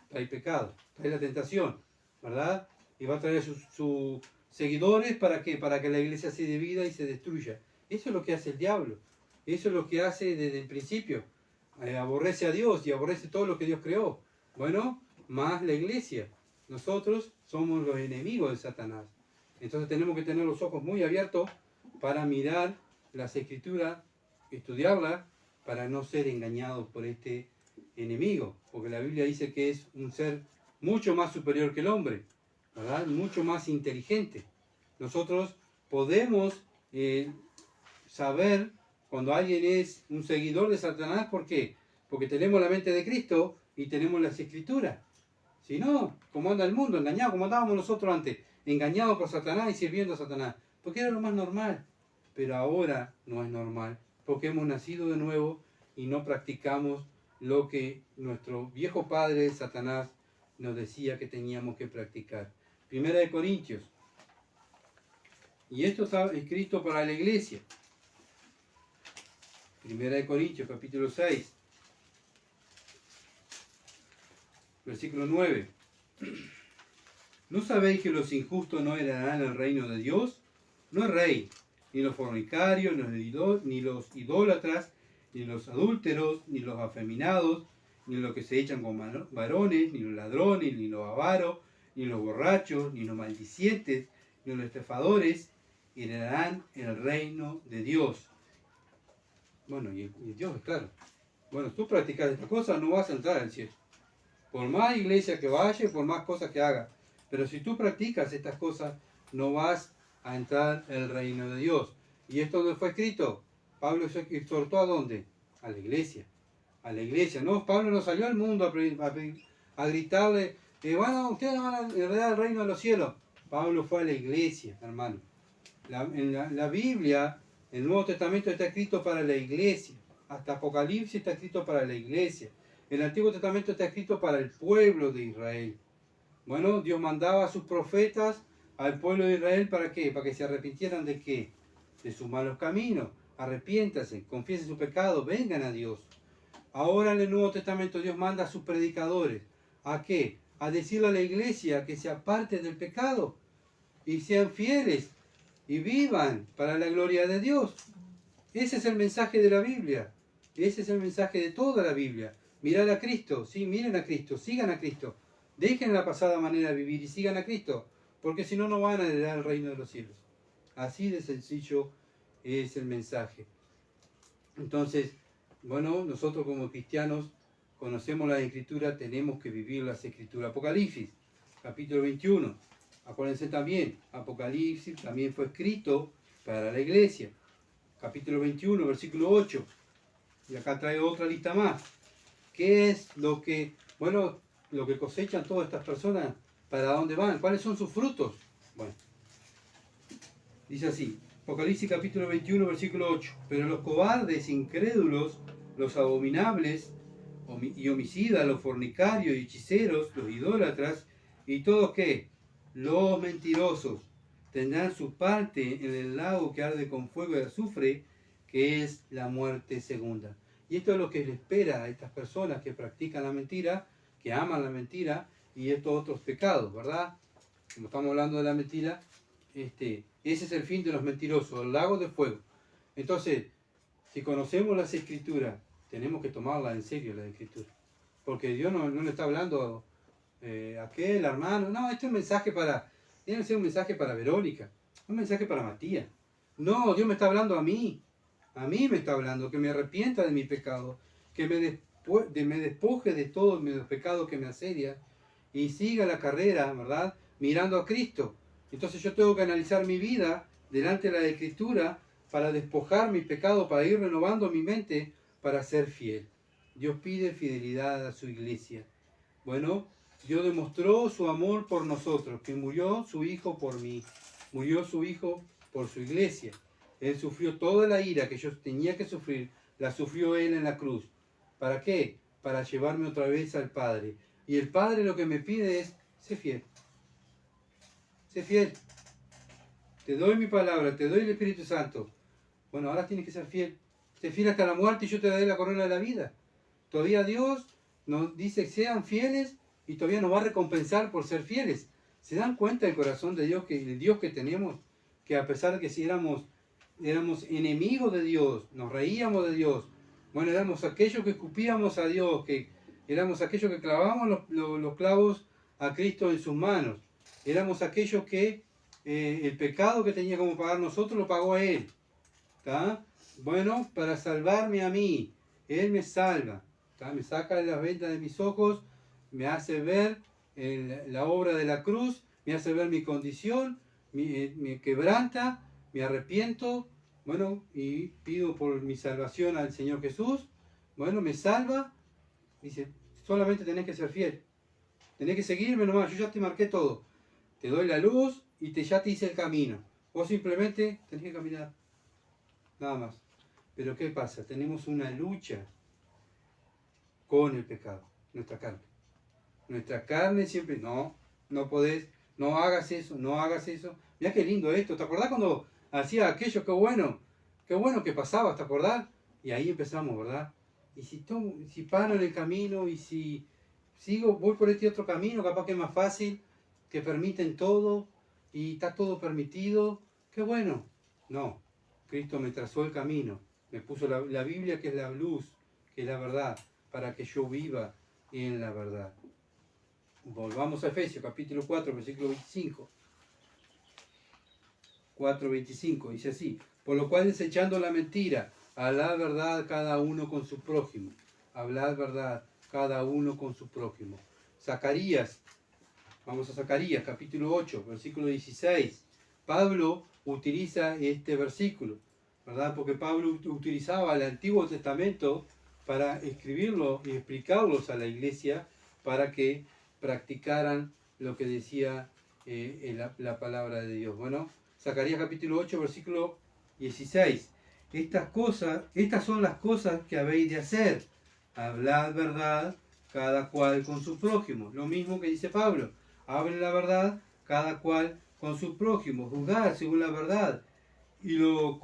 Trae pecado, trae la tentación, ¿verdad? Y va a traer sus seguidores para que la iglesia se divida y se destruya. Eso es lo que hace el diablo. Eso es lo que hace desde el principio. Aborrece a Dios y aborrece todo lo que Dios creó. Bueno, más la iglesia. Nosotros somos los enemigos de Satanás. Entonces tenemos que tener los ojos muy abiertos para mirar las escrituras, estudiarlas, para no ser engañados por este enemigo. Porque la Biblia dice que es un ser mucho más superior que el hombre, ¿verdad? Mucho más inteligente. Nosotros podemos saber cuando alguien es un seguidor de Satanás. ¿Por qué? Porque tenemos la mente de Cristo y tenemos las escrituras. Si no, como anda el mundo, engañado, como andábamos nosotros antes, engañados por Satanás y sirviendo a Satanás, porque era lo más normal. Pero ahora no es normal, porque hemos nacido de nuevo y no practicamos lo que nuestro viejo padre Satanás nos decía que teníamos que practicar. Primera de Corintios. Y esto está escrito para la iglesia. Primera de Corintios, capítulo 6. Versículo 9. ¿No sabéis que los injustos no heredarán el reino de Dios? No es rey, ni los fornicarios, ni los idólatras, ni los adúlteros, ni los afeminados, ni los que se echan con varones, ni los ladrones, ni los avaros, ni los borrachos, ni los maldicientes, ni los estafadores, heredarán el reino de Dios. Bueno, y Dios es claro. Bueno, tú practicas estas cosas, no vas a entrar al cielo. Por más iglesia que vayas, por más cosas que hagas. Pero si tú practicas estas cosas, no vas a entrar al reino de Dios. ¿Y esto dónde fue escrito? Pablo exhortó ¿a dónde? A la iglesia. A la iglesia. No, Pablo no salió al mundo a gritarle, bueno, ustedes van a heredar el reino de los cielos. Pablo fue a la iglesia, hermano. La Biblia, el Nuevo Testamento está escrito para la iglesia. Hasta Apocalipsis está escrito para la iglesia. El Antiguo Testamento está escrito para el pueblo de Israel. Bueno, Dios mandaba a sus profetas al pueblo de Israel ¿para qué? Para que se arrepintieran de qué? De sus malos caminos. Arrepiéntase, confiesen su pecado, vengan a Dios. Ahora en el Nuevo Testamento Dios manda a sus predicadores. ¿A qué? A decirle a la iglesia que se aparten del pecado y sean fieles y vivan para la gloria de Dios. Ese es el mensaje de la Biblia. Ese es el mensaje de toda la Biblia. Mirad a Cristo, sí, miren a Cristo, sigan a Cristo. Dejen la pasada manera de vivir y sigan a Cristo, porque si no, no van a heredar el reino de los cielos. Así de sencillo es el mensaje. Entonces, bueno, nosotros como cristianos conocemos la Escritura, tenemos que vivir las Escrituras. Apocalipsis, capítulo 21. Acuérdense también, Apocalipsis también fue escrito para la iglesia. Capítulo 21, versículo 8. Y acá traigo otra lista más. ¿Qué es lo que, bueno, lo que cosechan todas estas personas? ¿Para dónde van? ¿Cuáles son sus frutos? Bueno, dice así, Apocalipsis capítulo 21, versículo 8. Pero los cobardes, incrédulos, los abominables y homicidas, los fornicarios y hechiceros, los idólatras y todos ¿qué? Los mentirosos tendrán su parte en el lago que arde con fuego y azufre, que es la muerte segunda. Y esto es lo que le espera a estas personas que practican la mentira, que aman la mentira y estos otros pecados, ¿verdad? Como estamos hablando de la mentira, ese es el fin de los mentirosos, el lago de fuego. Entonces, si conocemos las Escrituras, tenemos que tomarlas en serio las Escrituras. Porque Dios no le está hablando a aquel hermano. No, este es un mensaje tiene que ser un mensaje para Verónica, un mensaje para Matías. No, Dios me está hablando a mí. A mí me está hablando, que me arrepienta de mi pecado, que me despoje de todos mis pecados que me asedian y siga la carrera, ¿verdad? Mirando a Cristo. Entonces yo tengo que analizar mi vida delante de la Escritura para despojar mis pecados, para ir renovando mi mente, para ser fiel. Dios pide fidelidad a su iglesia. Bueno, Dios demostró su amor por nosotros, que murió su Hijo por mí, murió su Hijo por su iglesia. Él sufrió toda la ira que yo tenía que sufrir, la sufrió Él en la cruz. ¿Para qué? Para llevarme otra vez al Padre. Y el Padre lo que me pide es, sé fiel. Sé fiel. Te doy mi palabra, te doy el Espíritu Santo. Bueno, ahora tienes que ser fiel. Sé fiel hasta la muerte y yo te daré la corona de la vida. Todavía Dios nos dice que sean fieles y todavía nos va a recompensar por ser fieles. ¿Se dan cuenta del corazón de Dios, que el Dios que tenemos? Que a pesar de que si éramos enemigos de Dios, nos reíamos de Dios, bueno, éramos aquellos que escupíamos a Dios, que éramos aquellos que clavábamos los clavos a Cristo en sus manos, éramos aquellos que el pecado que tenía como pagar nosotros lo pagó a Él. ¿Tá? Bueno, para salvarme a mí, Él me salva, ¿tá? Me saca de las vendas de mis ojos, me hace ver la obra de la cruz, me hace ver mi condición, me quebranta, me arrepiento, bueno, y pido por mi salvación al Señor Jesús, bueno, me salva, dice, solamente tenés que ser fiel, tenés que seguirme nomás, yo ya te marqué todo, te doy la luz y ya te hice el camino, vos simplemente tenés que caminar, nada más. Pero ¿qué pasa? Tenemos una lucha con el pecado, nuestra carne. Nuestra carne siempre, no podés, no hagas eso, no hagas eso. Mirá qué lindo esto, ¿te acordás cuando hacía aquello? Qué bueno que pasaba, ¿te acordás? Y ahí empezamos, ¿verdad? Y si paro en el camino y si voy por este otro camino, capaz que es más fácil, que permiten todo y está todo permitido, qué bueno. No, Cristo me trazó el camino, me puso la Biblia, que es la luz, que es la verdad, para que yo viva en la verdad. Volvamos a Efesios, capítulo 4, versículo 25. 4:25, dice así: por lo cual, desechando la mentira, hablad verdad cada uno con su prójimo. Hablad verdad cada uno con su prójimo. Zacarías, vamos a Zacarías, capítulo 8, versículo 16. Pablo utiliza este versículo, ¿verdad? Porque Pablo utilizaba el Antiguo Testamento para escribirlo y explicarlos a la iglesia para que practicaran lo que decía la palabra de Dios. Bueno, Zacarías capítulo 8, versículo 16. Estas son las cosas que habéis de hacer. Hablad verdad cada cual con su prójimo. Lo mismo que dice Pablo. Hablen la verdad cada cual con su prójimo. Juzgad según la verdad y lo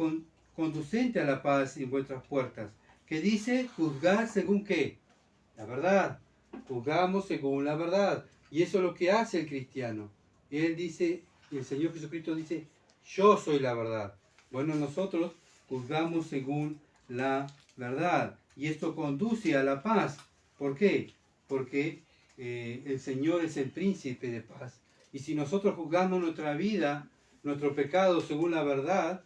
conducente a la paz en vuestras puertas. ¿Qué dice? Juzgad según qué? La verdad. Juzgamos según la verdad. Y eso es lo que hace el cristiano. Él dice, el Señor Jesucristo dice, yo soy la verdad. Bueno, nosotros juzgamos según la verdad. Y esto conduce a la paz. ¿Por qué? Porque el Señor es el príncipe de paz. Y si nosotros juzgamos nuestra vida, nuestro pecado según la verdad,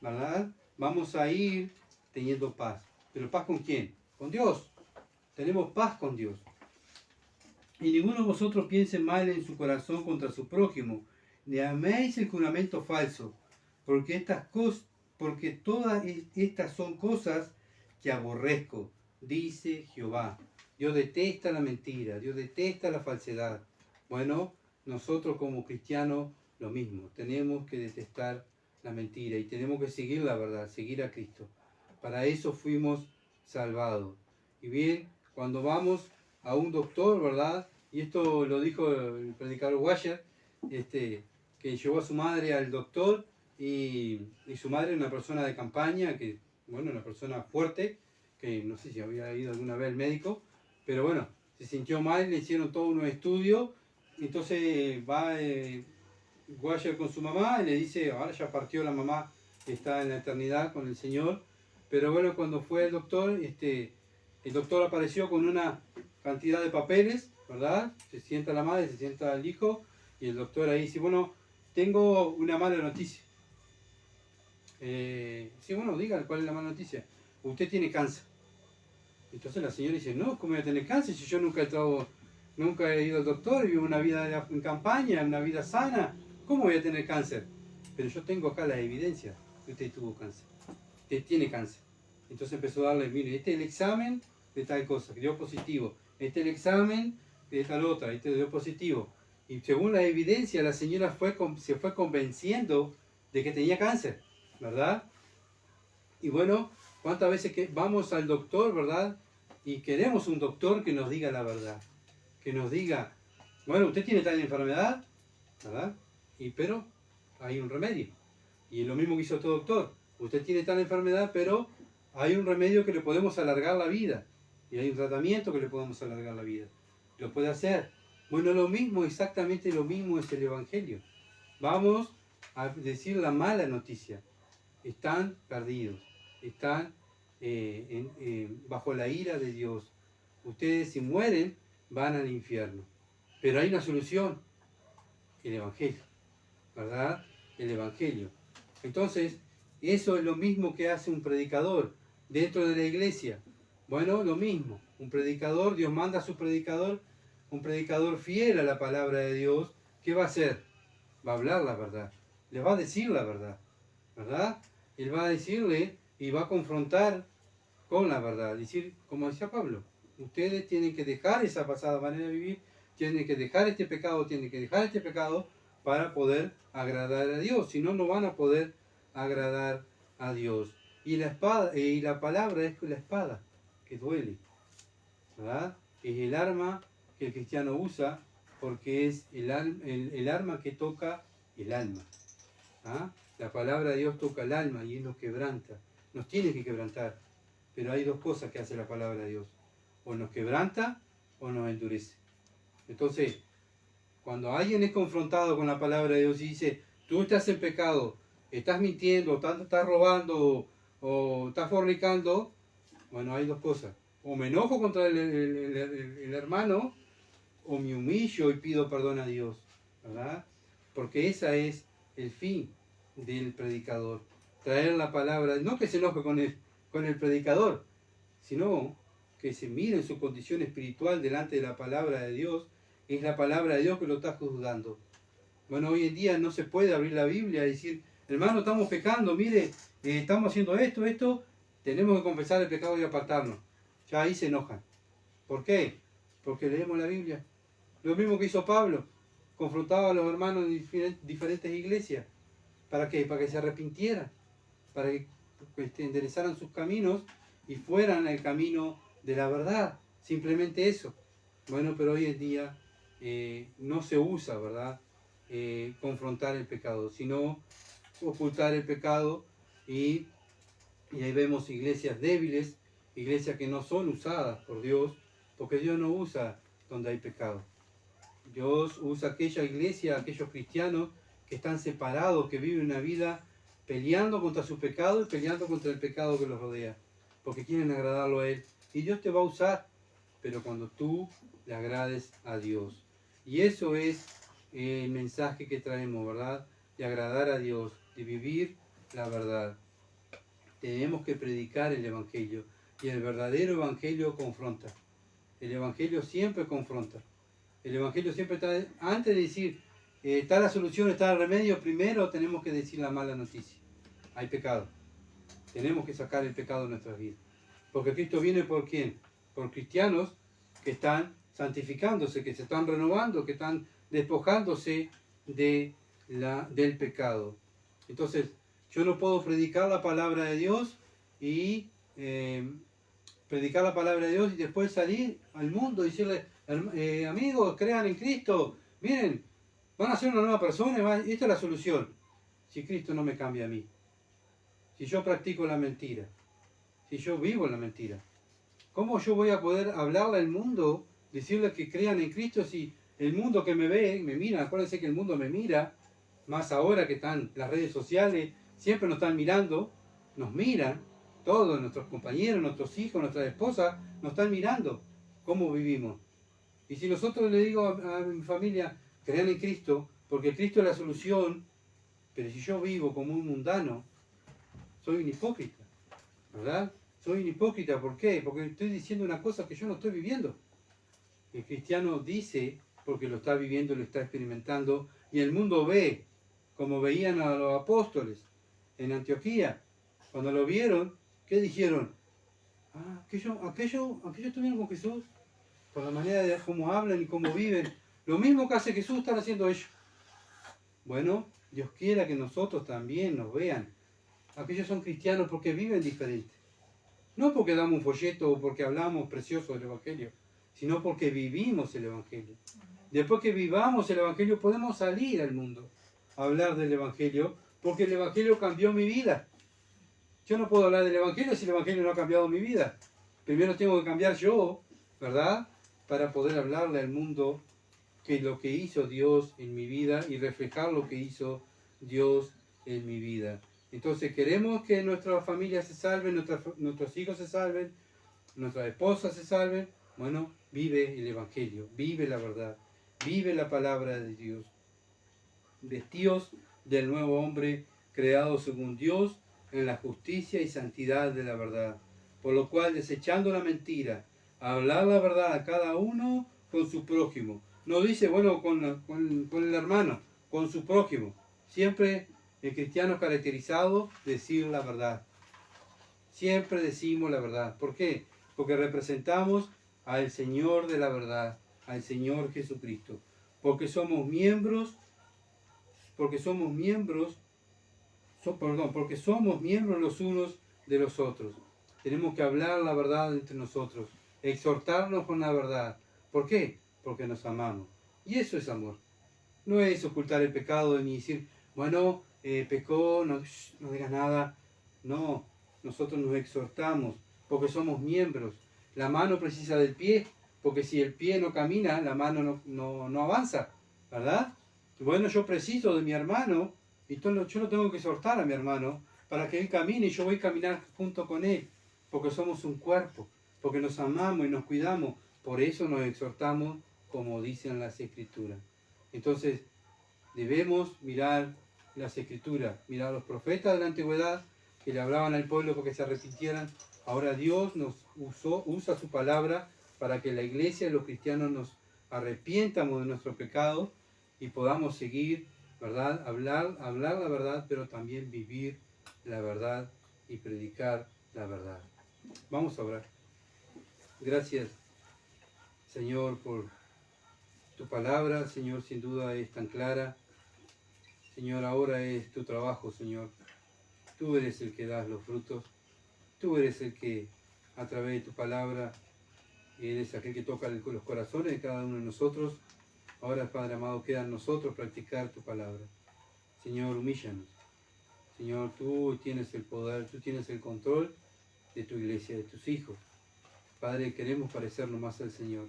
¿verdad? Vamos a ir teniendo paz. ¿Pero paz con quién? Con Dios. Tenemos paz con Dios. Y ninguno de vosotros piense mal en su corazón contra su prójimo, ni améis el juramento falso, porque todas estas son cosas que aborrezco, dice Jehová. Dios detesta la mentira, Dios detesta la falsedad. Bueno, nosotros como cristianos lo mismo, tenemos que detestar la mentira y tenemos que seguir la verdad, seguir a Cristo. Para eso fuimos salvados. Y bien, cuando vamos a un doctor, ¿verdad? Y esto lo dijo el predicador Washer, que llevó a su madre al doctor y su madre era una persona de campaña, que, bueno, una persona fuerte, que no sé si había ido alguna vez al médico, pero bueno, se sintió mal, le hicieron todos unos estudios, entonces va Washer con su mamá y le dice, ahora ya partió la mamá, está en la eternidad con el Señor, pero bueno, cuando fue el doctor apareció con una cantidad de papeles, ¿verdad? Se sienta la madre, se sienta el hijo, y el doctor ahí dice, bueno, tengo una mala noticia. Sí, bueno, diga cuál es la mala noticia. Usted tiene cáncer. Entonces la señora dice, no, ¿cómo voy a tener cáncer si yo nunca he ido al doctor, vivo una vida en campaña, una vida sana? ¿Cómo voy a tener cáncer? Pero yo tengo acá la evidencia que usted tuvo cáncer. Usted tiene cáncer. Entonces empezó a darle, mire, este es el examen de tal cosa, que dio positivo. Este es el examen de tal otra, y te dio positivo. Y según la evidencia, la señora se fue convenciendo de que tenía cáncer, ¿verdad? Y bueno, ¿cuántas veces que vamos al doctor, verdad? Y queremos un doctor que nos diga la verdad, que nos diga, bueno, usted tiene tal enfermedad, ¿verdad? Pero hay un remedio. Y lo mismo que hizo todo doctor. Usted tiene tal enfermedad, pero hay un remedio que le podemos alargar la vida. Y hay un tratamiento que le podemos alargar la vida. Lo puede hacer. Bueno, lo mismo, exactamente lo mismo es el Evangelio. Vamos a decir la mala noticia. Están perdidos. Están bajo la ira de Dios. Ustedes si mueren van al infierno. Pero hay una solución. El Evangelio. ¿Verdad? El Evangelio. Entonces, eso es lo mismo que hace un predicador dentro de la iglesia. Bueno, lo mismo. Un predicador, Dios manda a su predicador, un predicador fiel a la palabra de Dios. ¿Qué va a hacer? Va a hablar la verdad. Le va a decir la verdad. ¿Verdad? Él va a decirle y va a confrontar con la verdad. Decir, como decía Pablo, ustedes tienen que dejar esa pasada manera de vivir, tienen que dejar este pecado, para poder agradar a Dios. Si no, no van a poder agradar a Dios. Y la espada, y la palabra es la espada, que duele, ¿verdad? Es el arma que el cristiano usa porque es el arma que toca el alma. ¿Ah? La palabra de Dios toca el alma y nos quebranta. Nos tiene que quebrantar. Pero hay dos cosas que hace la palabra de Dios. O nos quebranta o nos endurece. Entonces, cuando alguien es confrontado con la palabra de Dios y dice, tú estás en pecado, estás mintiendo, estás robando o estás fornicando, bueno, hay dos cosas. O me enojo contra el hermano, o me humillo y pido perdón a Dios, ¿verdad? Porque ese es el fin del predicador. Traer la palabra, no que se enoje con el predicador, sino que se mire en su condición espiritual delante de la palabra de Dios. Es la palabra de Dios que lo está juzgando. Bueno, hoy en día no se puede abrir la Biblia y decir, hermano, estamos pecando, mire, estamos haciendo esto, tenemos que confesar el pecado y apartarnos. Ya ahí se enojan. ¿Por qué? Porque leemos la Biblia. Lo mismo que hizo Pablo, confrontaba a los hermanos en diferentes iglesias. ¿Para qué? Para que se arrepintieran, para que enderezaran sus caminos y fueran el camino de la verdad. Simplemente eso. Bueno, pero hoy en día no se usa, ¿verdad? Confrontar el pecado, sino ocultar el pecado y ahí vemos iglesias débiles, iglesias que no son usadas por Dios, porque Dios no usa donde hay pecado. Dios usa aquella iglesia, aquellos cristianos que están separados, que viven una vida peleando contra su pecado y peleando contra el pecado que los rodea, porque quieren agradarlo a Él. Y Dios te va a usar, pero cuando tú le agrades a Dios. Y eso es el mensaje que traemos, ¿verdad? De agradar a Dios, de vivir la verdad. Tenemos que predicar el Evangelio, y el verdadero Evangelio confronta. El Evangelio siempre confronta. El Evangelio siempre está, antes de decir, está la solución, está el remedio, primero tenemos que decir la mala noticia. Hay pecado. Tenemos que sacar el pecado de nuestras vidas. Porque Cristo viene por quién? Por cristianos que están santificándose, que se están renovando, que están despojándose del pecado. Entonces, yo no puedo predicar la palabra de Dios y predicar la palabra de Dios y después salir al mundo y decirle, amigos, crean en Cristo, miren, van a ser una nueva persona, esta es la solución. Si Cristo no me cambia a mí, si yo practico la mentira, si yo vivo en la mentira, ¿cómo yo voy a poder hablarle al mundo, decirle que crean en Cristo si el mundo que me ve, me mira? Acuérdense que el mundo me mira, más ahora que están las redes sociales, siempre nos están mirando, nos miran, todos nuestros compañeros, nuestros hijos, nuestras esposas, nos están mirando cómo vivimos. Y si nosotros le digo a mi familia, crean en Cristo, porque Cristo es la solución, pero si yo vivo como un mundano, soy un hipócrita, ¿verdad? Soy un hipócrita, ¿por qué? Porque estoy diciendo una cosa que yo no estoy viviendo. El cristiano dice, porque lo está viviendo, lo está experimentando, y el mundo ve, como veían a los apóstoles en Antioquía. Cuando lo vieron, ¿qué dijeron? Aquellos estuvieron con Jesús. por la manera de cómo hablan y cómo viven. Lo mismo que hace Jesús están haciendo ellos. Bueno, Dios quiera que nosotros también nos vean. Aquellos son cristianos porque viven diferente. No porque damos un folleto o porque hablamos precioso del Evangelio, sino porque vivimos el Evangelio. Después que vivamos el Evangelio podemos salir al mundo a hablar del Evangelio, porque el Evangelio cambió mi vida. Yo no puedo hablar del Evangelio si el Evangelio no ha cambiado mi vida. Primero tengo que cambiar yo, ¿verdad? Para poder hablarle al mundo que lo que hizo Dios en mi vida y reflejar lo que hizo Dios en mi vida. Entonces queremos que nuestras familias se salven, nuestros hijos se salven, nuestras esposas se salven. Bueno, vive el Evangelio, vive la verdad, vive la palabra de Dios. Vestidos del nuevo hombre creado según Dios en la justicia y santidad de la verdad. Por lo cual, desechando la mentira, hablar la verdad a cada uno con su prójimo. No dice, bueno, con el hermano, con su prójimo. Siempre el cristiano es caracterizado decir la verdad. Siempre decimos la verdad. ¿Por qué? Porque representamos al Señor de la verdad, al Señor Jesucristo. Porque somos miembros los unos de los otros. Tenemos que hablar la verdad entre nosotros, exhortarnos con la verdad. ¿Por qué? Porque nos amamos. Y eso es amor. No es ocultar el pecado ni decir, bueno, pecó, no digas nada. No, nosotros nos exhortamos porque somos miembros. La mano precisa del pie, porque si el pie no camina, la mano no avanza, ¿verdad? Bueno, yo preciso de mi hermano, y yo lo tengo que exhortar a mi hermano para que él camine y yo voy a caminar junto con él, porque somos un cuerpo, porque nos amamos y nos cuidamos. Por eso nos exhortamos, como dicen las Escrituras. Entonces, debemos mirar las Escrituras, mirar a los profetas de la antigüedad que le hablaban al pueblo para que se arrepintieran. Ahora Dios usa su palabra para que la iglesia y los cristianos nos arrepientamos de nuestro pecado y podamos seguir, ¿verdad? Hablar la verdad, pero también vivir la verdad y predicar la verdad. Vamos a orar. Gracias, Señor, por tu palabra. Señor, sin duda es tan clara. Señor, ahora es tu trabajo, Señor. Tú eres el que das los frutos. Tú eres el que, a través de tu palabra, eres aquel que toca los corazones de cada uno de nosotros. Ahora, Padre amado, queda en nosotros practicar tu palabra. Señor, humíllanos. Señor, tú tienes el poder, tú tienes el control de tu iglesia, de tus hijos. Padre, queremos parecernos más al Señor.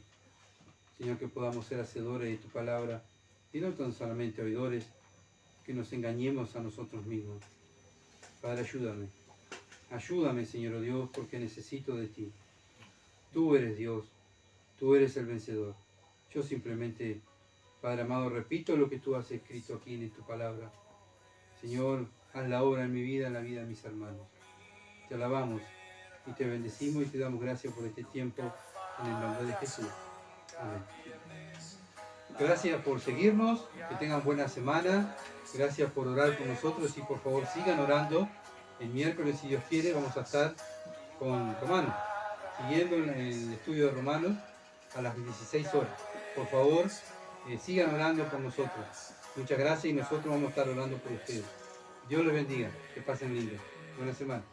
Señor, que podamos ser hacedores de tu palabra y no tan solamente oidores, que nos engañemos a nosotros mismos. Padre, ayúdame. Ayúdame, Señor Dios, porque necesito de ti. Tú eres Dios, tú eres el vencedor. Yo simplemente, Padre amado, repito lo que tú has escrito aquí en tu palabra. Señor, haz la obra en mi vida, en la vida de mis hermanos. Te alabamos y te bendecimos y te damos gracias por este tiempo en el nombre de Jesús. Amén. Gracias por seguirnos, que tengan buena semana. Gracias por orar con nosotros y por favor sigan orando. El miércoles, si Dios quiere, vamos a estar con Romanos, siguiendo el estudio de Romanos a las 16 horas. Por favor, sigan orando por nosotros. Muchas gracias y nosotros vamos a estar orando por ustedes. Dios les bendiga. Que pasen lindo. Buena semana.